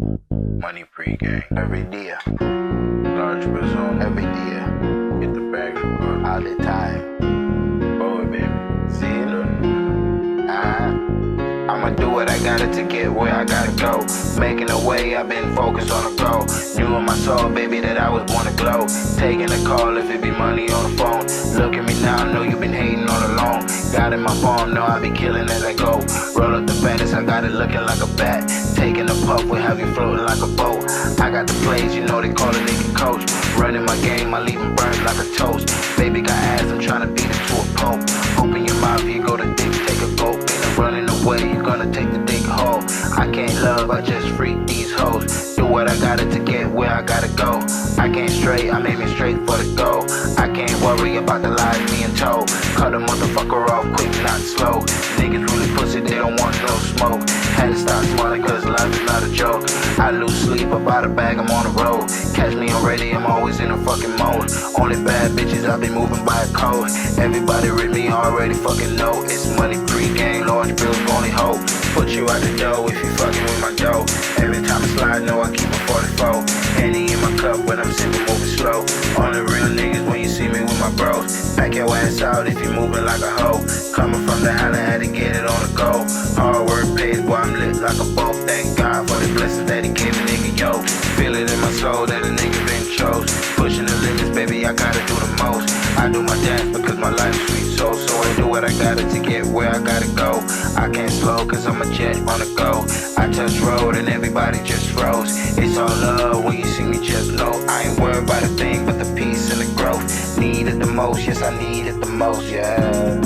Money pre-game. Every day. Large Brazil. Every day. Get the bag for all the time. Boy, baby. See you. I'ma do what I gotta to get where I gotta go. Making a way, I've been focused on the goal. Knew in my soul, baby, that I was born to glow. Taking a call if it be money on the phone. Look at me now, know you been hating all along. Got in my farm, know I be killing as I go. Roll up the baddest, I got it looking like a bat. Taking a puff, we have you floating like a boat. I got the plays, you know they call it nigga coach. Running my game, I leave them burned like a toast. Baby got ass, I'm trying to beat it to a pulp. Open your mouth, you go to dick, take a gulp. Running away, you're gonna take the dick hole. I can't love, I just freak these hoes. Do what I gotta to get where I gotta go. I can't stray, I'm aiming straight for the goal. I can't worry about the lies being told. Cut a motherfucker off quick, not slow. Niggas really pussy, they don't want no smoke. Had to stop smiling cause life is not a joke. I lose sleep about a bag, I'm on the road. Catch me already, I'm always in a fucking mode. Only bad bitches, I be moving by a code. Everybody with me already fucking know. It's money pre-game, large bills only hope. Put you out the door if you fucking with my dough. Every time I slide, know I keep a 44. Henny in my cup when I'm sipping, moving slow. On the real niggas when you see me with my bros. Pack your ass out if you moving like a hoe. Coming from the island, had to get it on the go. Hard work pays, boy, I'm lit like a boat. Thank God for the blessings that he gave a nigga, yo. Feel it in my soul that a nigga been chose. Pushing the limits, baby, I gotta do the most. I do my dance because my life is sweet soul. So I do what I gotta to get where I gotta go. I can't slow cause I'm a jet on the go. I touch road and everybody just froze. It's all love when you see me, just know I ain't worried about a thing but the peace and the growth. Need it the most, yes I need it the most, yeah.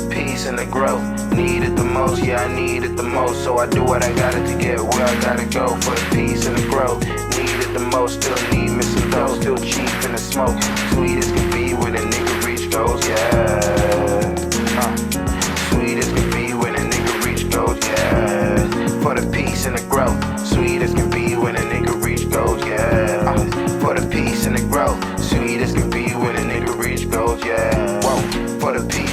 Peace and the growth, need it the most, yeah I need it the most. So I do what I gotta to get where I gotta go. For the peace and the growth, need it the most. Still need missing those, still cheap in the smoke. Sweet as can be when a nigga reach goes, yeah. Sweet as can be when a nigga reach goes, yeah. For the peace and the growth, sweet as can be when a nigga reach goes, yeah. For the peace and the growth, sweet as can be when a nigga reach goes, yeah. Whoa. For the peace